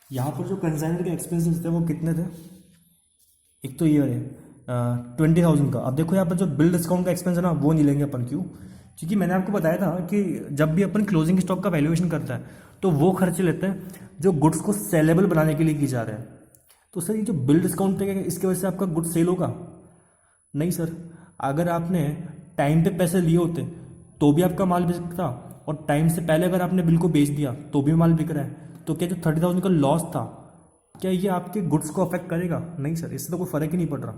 A: यहाँ पर जो कंसाइनर के एक्सपेंसेस थे वो कितने थे, एक तो ये वाले 20,000 का। अब देखो यहाँ पर जो बिल डिस्काउंट का एक्सपेंस है ना वो नहीं लेंगे अपन, क्यों, क्योंकि मैंने आपको बताया था कि जब भी अपन क्लोजिंग स्टॉक का वैल्यूएशन करता है तो वो खर्चे लेते हैं जो गुड्स को सेलेबल बनाने के लिए की जा रहे हैं। तो सर ये जो बिल डिस्काउंट पे इसकी वजह से आपका गुड सेल होगा? नहीं सर, अगर आपने टाइम पे पैसे लिए होते तो भी आपका माल बिकता, और टाइम से पहले अगर आपने बिल को बेच दिया तो भी माल बिक रहा है, तो क्या जो 30,000 का लॉस था क्या ये आपके गुड्स को अफेक्ट करेगा? नहीं सर, इससे तो कोई फर्क ही नहीं पड़ रहा।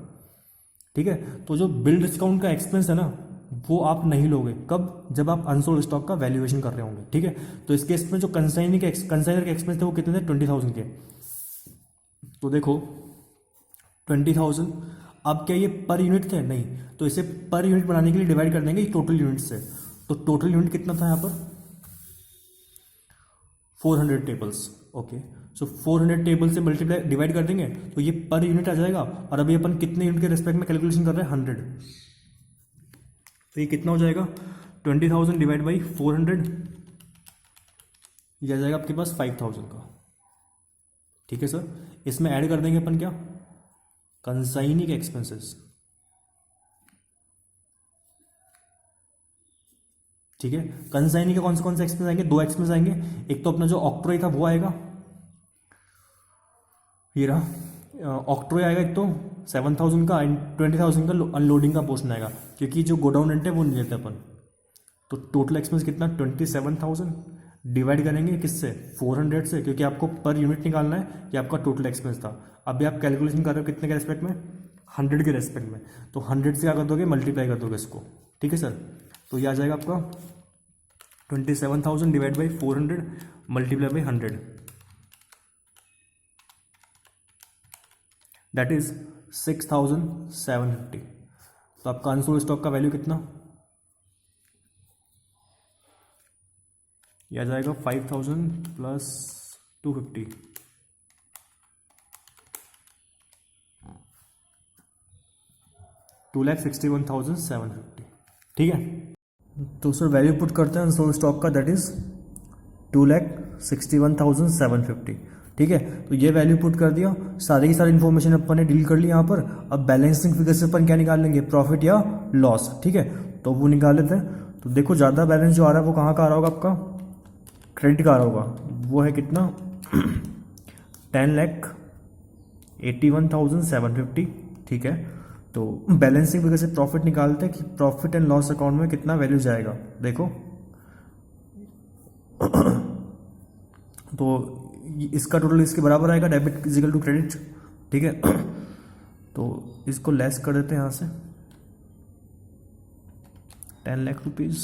A: ठीक है, तो जो बिल डिस्काउंट का एक्सपेंस है ना वो आप नहीं लोगे। कब? जब आप अनसोल्ड स्टॉक का वैल्यूएशन कर रहे होंगे। ठीक है, तो इस केस में जो कंसाइनर के एक्सपेंस थे वो कितने थे? 20,000 के। तो देखो 20,000, अब क्या ये पर यूनिट थे? नहीं, तो इसे पर यूनिट बनाने के लिए डिवाइड कर देंगे टोटल यूनिट से। तो टोटल यूनिट कितना था यहाँ पर? 400 टेबल्स। ओके, सो 400 टेबल से मल्टीप्लाई डिवाइड कर देंगे तो ये पर यूनिट आ जाएगा। और अभी अपन कितने यूनिट के रेस्पेक्ट में कैलकुलेशन कर रहे हैं? 100। तो ये कितना हो जाएगा? 20,000 डिवाइड बाई 400, ये आ जाएगा आपके पास 5,000 का। ठीक है सर, इसमें ऐड कर देंगे अपन क्या? कंसाइनिंग एक्सपेंसेस। ठीक है, कंसाइनिंग के कौन से एक्सपेंस आएंगे? 2 एक्सपेंस आएंगे। एक तो अपना जो ऑक्ट्रॉय था वो आएगा, ये रहा ऑक्ट्रॉय आएगा एक तो 7,000 का, एंड 20,000 का अनलोडिंग का पोर्शन आएगा, क्योंकि जो गोडाउन रेंट है वो नहीं लेते अपन। तो टोटल एक्सपेंस कितना? 27,000 डिवाइड करेंगे किससे? 400 से, क्योंकि आपको पर यूनिट निकालना है। ये आपका टोटल एक्सपेंस था। अभी आप कैलकुलेशन कर रहे हो कितने के रेस्पेक्ट में? 100 के रेस्पेक्ट में। तो 100 से क्या कर दोगे? मल्टीप्लाई कर दोगे इसको। ठीक है सर, तो ये आ जाएगा आपका 27,000 divide by 400 multiply by 100, that is 6,750। तो आपका अनसोल्ड स्टॉक का वैल्यू कितना? यह आ जाएगा 5,000 प्लस 250, 2,61,750। ठीक है, तो सर वैल्यू पुट करते हैं अनसोल्ड स्टॉक का, दैट इज 2,61,750। ठीक है, तो ये वैल्यू पुट कर दिया, सारी की सारी इन्फॉर्मेशन अपन ने डील कर ली यहाँ पर। अब बैलेंसिंग फिगर से अपन क्या निकाल लेंगे? प्रॉफिट या लॉस। ठीक है, तो वो निकाल लेते हैं। तो देखो ज़्यादा बैलेंस जो आ रहा है वो कहाँ का आ रहा होगा? आपका क्रेडिट का आ रहा होगा। वो है कितना? 10,81,750। ठीक है, तो बैलेंसिंग फिगर से प्रॉफिट निकालते हैं कि प्रॉफिट एंड लॉस अकाउंट में कितना वैल्यू जाएगा। देखो तो इसका टोटल इसके बराबर आएगा, डेबिट इजिकल टू क्रेडिट। ठीक है, तो इसको लेस कर देते हैं यहाँ से। 10 lakh rupees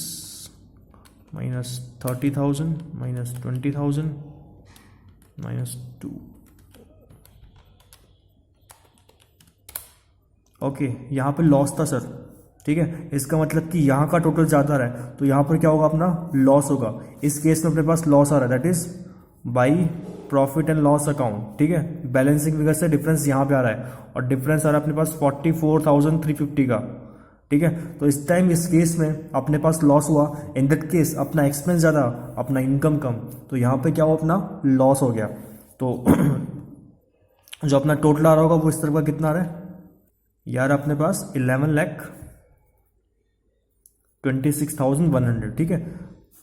A: minus 30,000 minus 20,000 minus 2। Okay, यहाँ पे लॉस था सर। ठीक है, इसका मतलब कि यहाँ का टोटल ज़्यादा रहा है, तो यहाँ पर क्या होगा? अपना लॉस होगा। इस केस में अपने पास लॉस आ रहा है, that is by profit and loss account. ठीक है, बैलेंसिंग फिगर से डिफरेंस यहाँ पे आ रहा है, और डिफरेंस आ रहा है अपने पास 44,350 का। ठीक है, तो इस टाइम इस केस में अपने पास लॉस हुआ। इन दैट केस अपना एक्सपेंस ज़्यादा, अपना इनकम कम, तो यहाँ पे क्या हुआ? अपना लॉस हो गया। तो जो अपना टोटल आ रहा होगा वो इस तरह का कितना आ रहा है यार? अपने पास 11,26,100। ठीक है,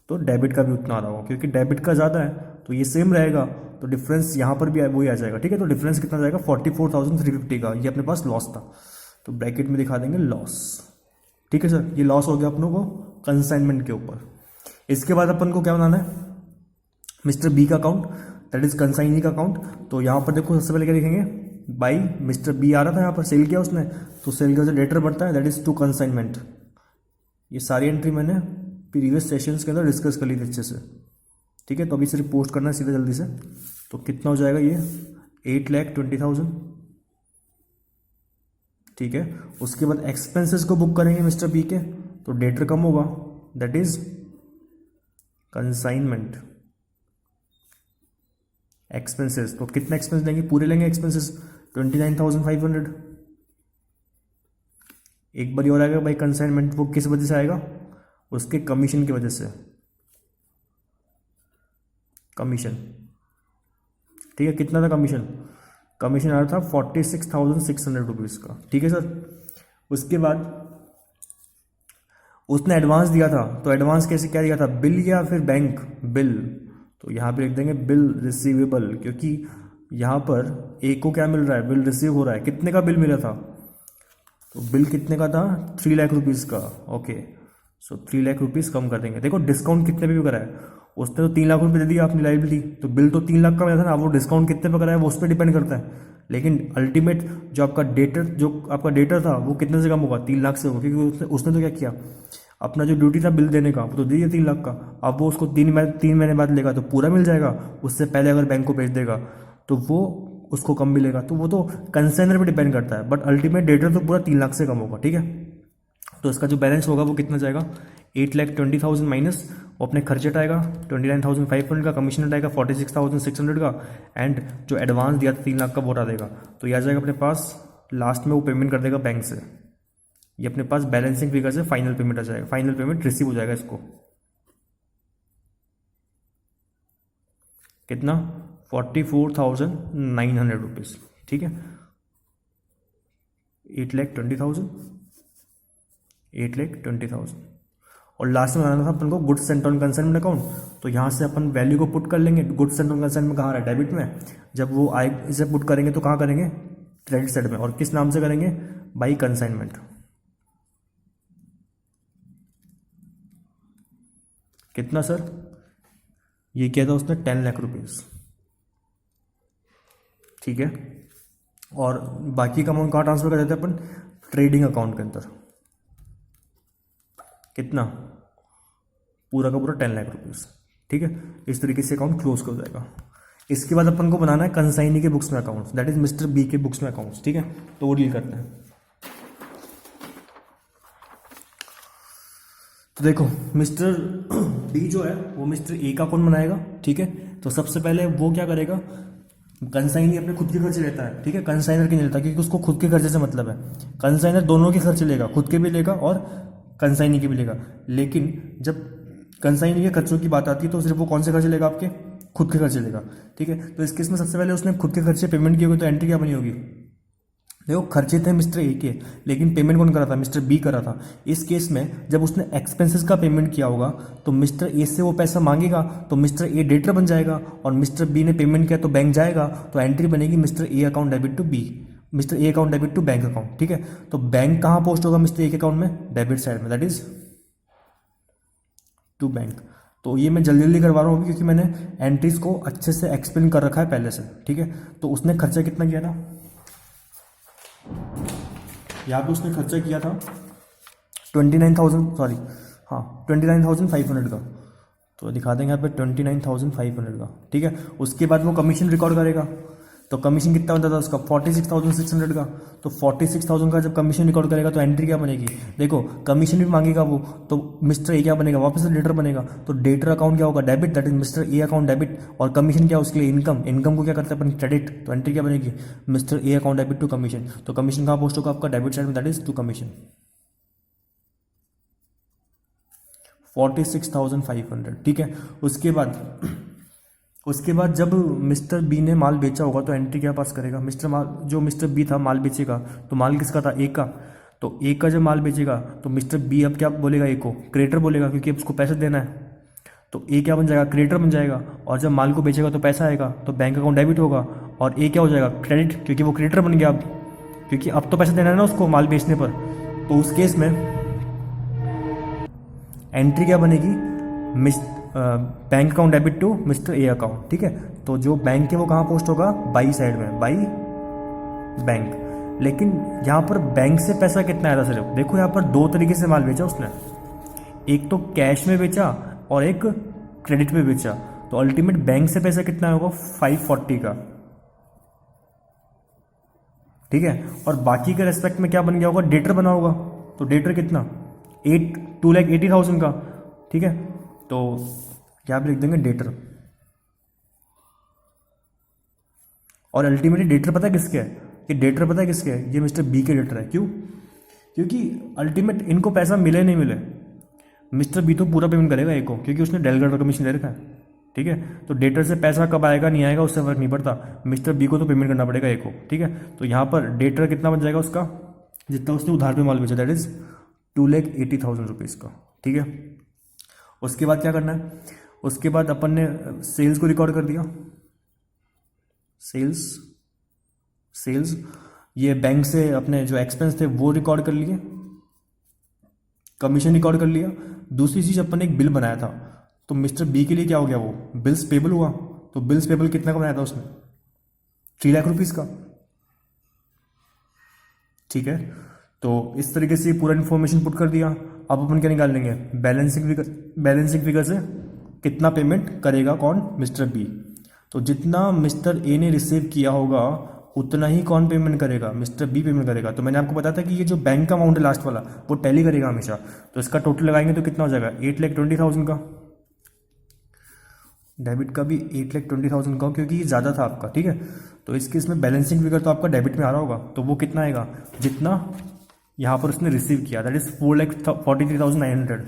A: तो डेबिट का भी उतना आ रहा होगा, क्योंकि डेबिट का ज़्यादा है तो ये सेम रहेगा, तो डिफरेंस यहाँ पर भी वही आ जाएगा। ठीक है, तो डिफरेंस कितना जाएगा? 44,350 का। ये अपने पास लॉस था, तो ब्रैकेट में दिखा देंगे लॉस। ठीक है सर, ये लॉस हो गया अपनों को कंसाइनमेंट के ऊपर। इसके बाद अपन को क्या बनाना है? मिस्टर बी का अकाउंट, दैट इज कंसाइनी का अकाउंट। तो यहाँ पर देखो सबसे पहले क्या लिखेंगे? बाई मिस्टर बी आ रहा था यहाँ पर, सेल किया उसने, तो सेल का जो लेटर बढ़ता है दैट इज टू कंसाइनमेंट। ये सारी एंट्री मैंने प्रीवियस सेशंस के अंदर डिस्कस कर ली थी अच्छे से। ठीक है, तो अभी सिर्फ पोस्ट करना है सीधा जल्दी से। तो कितना हो जाएगा ये? 8,20,000। ठीक है, उसके बाद एक्सपेंसेस को बुक करेंगे मिस्टर बी के, तो डेटर कम होगा, दैट इज कंसाइनमेंट एक्सपेंसेस। तो कितना एक्सपेंस लेंगे? पूरे लेंगे एक्सपेंसेस 29,500। एक बार और आएगा भाई कंसाइनमेंट, वो किस वजह से आएगा? उसके कमीशन की वजह से, कमीशन। ठीक है, कितना था कमीशन? कमीशन आ रहा था 46,600 रुपीज़ का। ठीक है सर, उसके बाद उसने एडवांस दिया था, तो एडवांस कैसे क्या दिया था, बिल या फिर बैंक, बिल। तो यहाँ पे लिख देंगे बिल रिसीवेबल, क्योंकि यहाँ पर ए को क्या मिल रहा है, बिल रिसीव हो रहा है। कितने का बिल मिला था, तो बिल कितने का था, 3 लाख रुपीज़ का। ओके, सो 3 लाख रुपीज़ कम कर देंगे। देखो डिस्काउंट कितने पे भी करा है, उसने तो 3 लाख रुपये दे दिया अपनी लाइबिलिटी, तो बिल तो 3 लाख का मिला था ना। अब वो डिस्काउंट कितने पे करा है वो उस पर डिपेंड करता है। लेकिन अल्टीमेट जो आपका डेटर था वो कितने से कम होगा, 3 लाख से होगा, क्योंकि उसने तो क्या किया, अपना जो ड्यूटी था बिल देने का वो तो दे दिया 3 लाख का। अब वो उसको 3 महीने बाद लेगा तो पूरा मिल जाएगा। उससे पहले अगर बैंक को भेज देगा तो वो उसको कम मिलेगा। तो वो तो कंसाइनर पे डिपेंड करता है, बट अल्टीमेट डेटर तो पूरा 3 लाख से कम होगा। ठीक है, तो इसका जो बैलेंस होगा वो कितना जाएगा, 8,20,000 माइनस वो अपने खर्चे हटाएगा 29,500 का, कमीशन हटाएगा 46,600 का, एंड जो एडवांस दिया था 3 लाख का वो हटा देगा। तो यह आ जाएगा अपने पास, लास्ट में वो पेमेंट कर देगा बैंक से। ये अपने पास बैलेंसिंग फिगर से फाइनल पेमेंट आ जाएगा, फाइनल पेमेंट रिसीव हो जाएगा इसको। कितना, 44,900 रुपीज़। ठीक है, 8,20,000 और लास्ट में बनाना था अपन को goods sent on consignment account. तो यहाँ से अपन वैल्यू को पुट कर लेंगे। गुड्स सेंट ऑन कंसाइनमेंट कहाँ रहा है, डेबिट में। जब वो आए इसे पुट करेंगे तो कहाँ करेंगे, क्रेडिट साइड में। और किस नाम से करेंगे, बाई कंसाइनमेंट। कितना सर, ये किया था उसने 10 लाख रुपीज़। ठीक है, और बाकी का अमाउंट कहाँ ट्रांसफर कर देते हैं अपन, ट्रेडिंग अकाउंट के अंदर। कितना, पूरा का पूरा 10 लाख रुपीज़। ठीक है, इस तरीके से अकाउंट क्लोज कर जाएगा। इसके बाद अपन को बनाना है कंसाइनी के बुक्स में accounts, that is mister B के बुक्स में अकाउंट्स। ठीक है, तो वो डील करते हैं। तो देखो मिस्टर बी जो है वो मिस्टर ए का अकाउंट बनाएगा। ठीक है, तो सबसे पहले वो क्या करेगा, कंसाइनी अपने खुद के खर्चे लेता है। ठीक है, कंसाइनर के नहीं लेता, क्योंकि उसको खुद के खर्चे से मतलब है। कंसाइनर दोनों के खर्चे लेगा, खुद के भी लेगा और कंसाइनी के भी लेगा। लेकिन जब कंसाइनी के खर्चों की बात आती है तो सिर्फ वो कौन से खर्चे लेगा, आपके खुद के खर्चे लेगा। ठीक है, तो इस केस में सबसे पहले उसने खुद के खर्चे पेमेंट किए होगी, तो एंट्री क्या बनी होगी, देखो खर्चे थे मिस्टर ए के, लेकिन पेमेंट कौन करा था, मिस्टर बी करा था। इस केस में जब उसने एक्सपेंसेस का पेमेंट किया होगा तो मिस्टर ए से वो पैसा मांगेगा, तो मिस्टर ए डेटर बन जाएगा, और मिस्टर बी ने पेमेंट किया तो बैंक जाएगा, तो एंट्री बनेगी mister A account debit to B, mister A account debit to bank account. ठीक है, तो बैंक कहाँ पोस्ट होगा मिस्टर ए के अकाउंट में, डेबिट साइड में, दैट इज टू बैंक। तो ये मैं जल्दी जल्दी करवा रहा हूँ क्योंकि मैंने एंट्रीज को अच्छे से एक्सप्लेन कर रखा है पहले से। ठीक है, तो उसने खर्चा कितना किया था, यहाँ पे उसने खर्चा किया था 29,000, सॉरी हाँ 29,500 का। तो दिखा देंगे यहाँ पे 29,500 का। ठीक है, उसके बाद वो कमीशन रिकॉर्ड करेगा। तो कमीशन कितना बनता था उसका, 46,600 का। तो 46,000 का जब कमीशन रिकॉर्ड करेगा तो एंट्री क्या बनेगी, देखो कमीशन भी मांगेगा वो, तो मिस्टर ए क्या बनेगा, वापस से डेटर बनेगा। तो डेटर अकाउंट क्या होगा, debit, that is mister A account debit, और कमीशन क्या उसके लिए, इनकम। इनकम को क्या करते हैं अपन, क्रेडिट। तो एंट्री क्या बनेगी, mister A account debit to commission. तो कमीशन कहाँ पोस्ट होगा आपका, डेबिट साइड में, दैट इज टू कमीशन। 46,500। ठीक है, उसके बाद जब मिस्टर बी ने माल बेचा होगा तो एंट्री क्या पास करेगा, मिस्टर बी था माल बेचेगा, तो माल किसका था, ए का। तो ए का जब माल बेचेगा तो मिस्टर बी अब क्या बोलेगा, ए को क्रेडिटर बोलेगा, क्योंकि अब उसको पैसा देना है। तो ए क्या बन जाएगा, क्रेडिटर बन जाएगा। और जब माल को बेचेगा तो पैसा आएगा, तो बैंक अकाउंट डेबिट होगा, और ए क्या हो जाएगा, क्रेडिट, क्योंकि वो क्रेडिटर बन गया अब, क्योंकि अब तो पैसा देना है ना उसको माल बेचने पर। तो उस केस में एंट्री क्या बनेगी, bank account debit to mister A account. ठीक है, तो जो बैंक है वो कहाँ पोस्ट होगा, बाई साइड में, बाई बैंक। लेकिन यहाँ पर बैंक से पैसा कितना आया था, सिर्फ देखो यहाँ पर दो तरीके से माल बेचा उसने, एक तो कैश में बेचा और एक क्रेडिट में बेचा। तो अल्टीमेट बैंक से पैसा कितना होगा, 540 का। ठीक है, और बाकी के रेस्पेक्ट में क्या बन गया होगा, डेटर बना होगा। तो डेटर कितना, 2,80,000 का। ठीक है, तो क्या लिख देंगे, डेटर। और अल्टीमेटली डेटर पता है किसके है, ये डेटर पता है किसके है, ये मिस्टर बी के डेटर है। क्यों, क्योंकि अल्टीमेट इनको पैसा मिले नहीं मिले, मिस्टर बी तो पूरा पेमेंट करेगा ए को, क्योंकि उसने डेलीगेटर कमीशन दे रखा है। ठीक है, तो डेटर से पैसा कब आएगा नहीं आएगा उससे फर्क नहीं पड़ता, मिस्टर बी को तो पेमेंट करना पड़ेगा ए को। ठीक है, तो यहाँ पर डेटर कितना बन जाएगा उसका, जितना उसने उधार पे माल बेचा, दैट इज 2,80,000 रुपीज़ का, ठीक है। उसके बाद क्या करना है, उसके बाद अपन ने सेल्स को रिकॉर्ड कर दिया, सेल्स ये बैंक से अपने जो एक्सपेंस थे वो रिकॉर्ड कर लिए, कमीशन रिकॉर्ड कर लिया। दूसरी चीज़ अपन ने एक बिल बनाया था, तो मिस्टर बी के लिए क्या हो गया, वो बिल्स पेबल हुआ। तो बिल्स पेबल कितना का बनाया था उसने, 3 लाख रुपीज़ का, ठीक है। तो इस तरीके से पूरा इन्फॉर्मेशन पुट कर दिया। अब अपन क्या निकाल लेंगे, बैलेंसिंग फिगर से कितना पेमेंट करेगा कौन, मिस्टर बी। तो जितना मिस्टर ए ने रिसीव किया होगा उतना ही कौन पेमेंट करेगा, मिस्टर बी पेमेंट करेगा। तो मैंने आपको बताया था कि ये जो बैंक का अमाउंट है लास्ट वाला वो टैली करेगा हमेशा। तो इसका टोटल लगाएंगे तो कितना हो जाएगा, 8,20,000 का। डेबिट का भी 8,20,000 का, क्योंकि ये ज़्यादा था आपका, ठीक है। तो इस केस में बैलेंसिंग फिगर तो आपका डेबिट में आ रहा होगा, तो वो कितना आएगा, जितना यहाँ पर उसने रिसीव किया, दैट इज 4,43,900।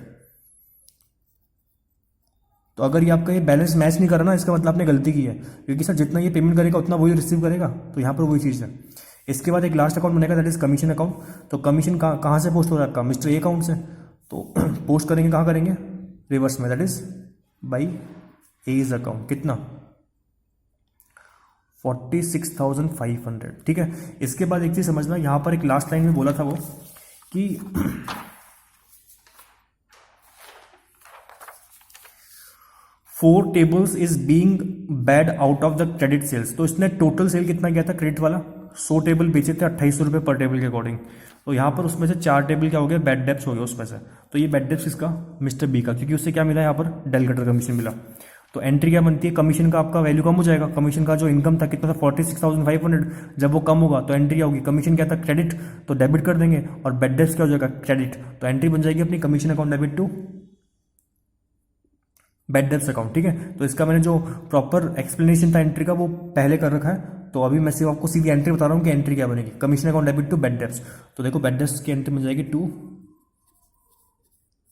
A: तो अगर ये आपका ये बैलेंस मैच नहीं कर रहा ना, इसका मतलब आपने गलती की है, क्योंकि सर जितना ये पेमेंट करेगा उतना वही रिसीव करेगा। तो यहाँ पर वही चीज़ है। इसके बाद एक लास्ट अकाउंट बनेगा, दैट इज कमीशन अकाउंट। तो कमीशन कहाँ से पोस्ट हो रहा है आपका, मिस्टर ए अकाउंट से। तो पोस्ट करेंगे कहाँ करेंगे, रिवर्स में, that is by A's account. कितना, 46,500, ठीक है। इसके बाद एक चीज समझना, यहां पर एक लास्ट लाइन में बोला था वो कि 4 tables is being bad out of the credit sales. तो इसने टोटल सेल कितना किया था क्रेडिट वाला, 100 टेबल बेचे थे 2800 रुपये पर टेबल के अकॉर्डिंग। तो यहाँ पर उसमें से 4 टेबल क्या हो गया, बैड डेप्स हो गया उसमें से। तो ये बैड डेप्स किसका, मिस्टर बी का, क्योंकि उससे क्या मिला यहाँ पर, डेल कटर कमीशन मिला। तो एंट्री क्या बनती है, कमीशन का आपका वैल्यू कम हो जाएगा। कमीशन का जो इनकम था कितना था, 46,500। जब वो कम होगा तो एंट्री क्या होगी, कमीशन क्या था, क्रेडिट, तो डेबिट कर देंगे। और बैड डेप्स क्या हो जाएगा, क्रेडिट। तो एंट्री बन जाएगी अपनी commission account debit to bad debts account, ठीक है। तो इसका मैंने जो प्रॉपर एक्सप्लेनेशन था एंट्री का वो पहले कर रखा है। तो अभी मैं सिर्फ आपको सीधी एंट्री बता रहा हूँ कि एंट्री क्या बनेगी, commission account debit to bad debts. तो देखो बैड डेप्स की एंट्री बन जाएगी टू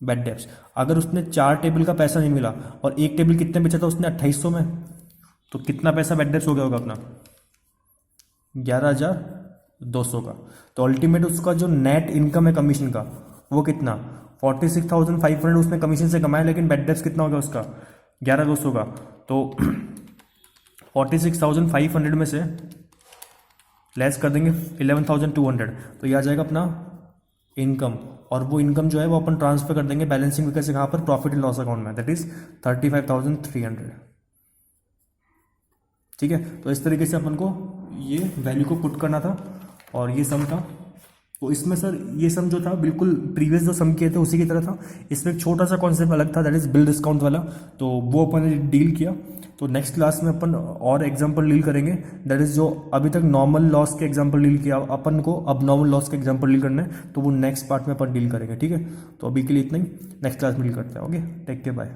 A: बैड डेप्स। अगर उसने 4 टेबल का पैसा नहीं मिला और एक टेबल कितने बेचा था उसने 2800 में, तो कितना पैसा बैड डेप्स हो गया होगा अपना, 11,200 का। तो अल्टीमेट उसका जो नेट इनकम है कमीशन का वो कितना, 46,500 उसने कमीशन से कमाया, लेकिन बैड डेप्स कितना हो गया उसका, 11,200 का। तो 46,500 में से लेस कर देंगे 11,200, तो ये आ जाएगा अपना इनकम। और वो इनकम जो है वो अपन ट्रांसफर कर देंगे बैलेंसिंग फिगर से कहाँ पर, प्रॉफिट एंड लॉस अकाउंट में, दैट इज 35,300, ठीक है। तो इस तरीके से अपन को ये वैल्यू को पुट करना था और ये सम था। तो इसमें सर ये सम जो था बिल्कुल प्रीवियस जो सम किए थे उसी की तरह था। इसमें एक छोटा सा कॉन्सेप्ट अलग था, दैट इज बिल डिस्काउंट वाला, तो वो अपन ने डील किया। तो नेक्स्ट क्लास में अपन और एग्जांपल डील करेंगे, दैट इज जो अभी तक नॉर्मल लॉस के एग्जांपल डील किया, अपन को अब नॉर्मल लॉस के एग्जांपल डील करना है, तो वो नेक्स्ट पार्ट में अपन डील करेंगे, ठीक है। तो अभी के लिए इतना ही, नेक्स्ट क्लास में डील करते हैं। Okay, take care, bye.